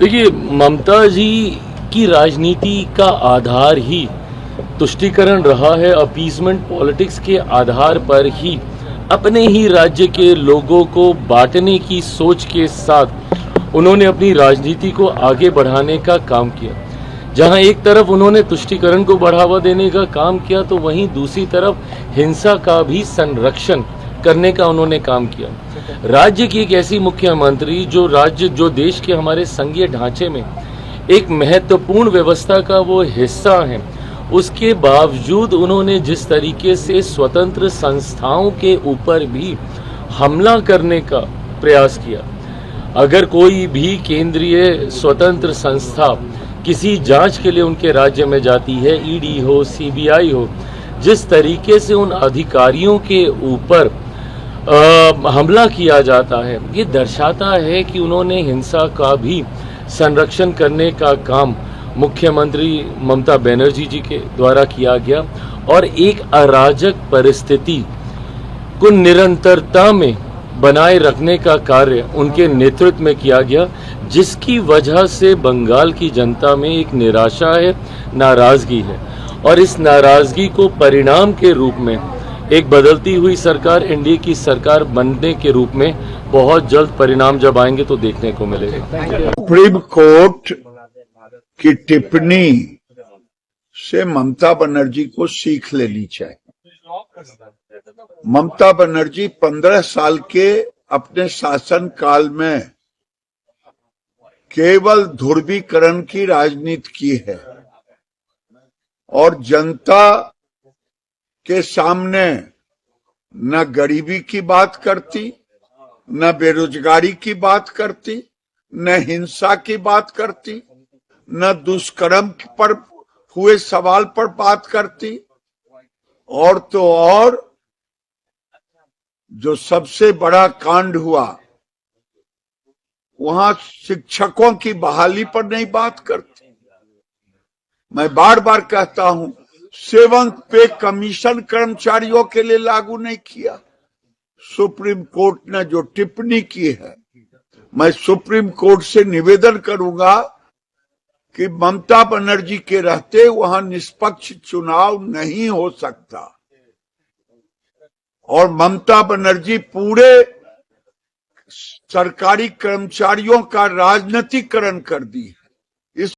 देखिए, ममता जी की राजनीति का आधार ही तुष्टीकरण रहा है। अपीसमेंट पॉलिटिक्स के आधार पर ही अपने ही राज्य के लोगों को बांटने की सोच के साथ उन्होंने अपनी राजनीति को आगे बढ़ाने का काम किया। जहां एक तरफ उन्होंने तुष्टीकरण को बढ़ावा देने का काम किया, तो वहीं दूसरी तरफ हिंसा का भी संरक्षण करने का उन्होंने काम किया। राज्य की एक ऐसी मुख्यमंत्री जो देश के हमारे संघीय ढांचे में एक महत्वपूर्ण व्यवस्था का वो हिस्सा है, उसके बावजूद उन्होंने जिस तरीके से स्वतंत्र संस्थाओं के ऊपर भी हमला करने का प्रयास किया। अगर कोई भी केंद्रीय स्वतंत्र संस्था किसी जांच के लिए उनके राज्य में जाती है, ईडी हो, सीबीआई हो, जिस तरीके से उन अधिकारियों के ऊपर हमला किया जाता है, ये दर्शाता है कि उन्होंने हिंसा का भी संरक्षण करने का काम मुख्यमंत्री ममता बनर्जी जी के द्वारा किया गया और एक अराजक परिस्थिति को निरंतरता में बनाए रखने का कार्य उनके नेतृत्व में किया गया, जिसकी वजह से बंगाल की जनता में एक निराशा है, नाराजगी है। और इस नाराजगी को परिणाम के रूप में एक बदलती हुई सरकार, एनडीए की सरकार बनने के रूप में बहुत जल्द परिणाम जब आएंगे तो देखने को मिलेगा। सुप्रीम कोर्ट की टिप्पणी से ममता बनर्जी को सीख लेनी चाहिए। ममता बनर्जी 15 साल के अपने शासन काल में केवल ध्रुवीकरण की राजनीति की है और जनता के सामने न गरीबी की बात करती, न बेरोजगारी की बात करती, न हिंसा की बात करती, न दुष्कर्म पर हुए सवाल पर बात करती। और तो और जो सबसे बड़ा कांड हुआ, वहां शिक्षकों की बहाली पर नहीं बात करती। मैं बार बार कहता हूं, 7th पे कमीशन कर्मचारियों के लिए लागू नहीं किया। सुप्रीम कोर्ट ने जो टिप्पणी की है, मैं सुप्रीम कोर्ट से निवेदन करूंगा कि ममता बनर्जी के रहते वहां निष्पक्ष चुनाव नहीं हो सकता और ममता बनर्जी पूरे सरकारी कर्मचारियों का राजनीतिकरण कर दी।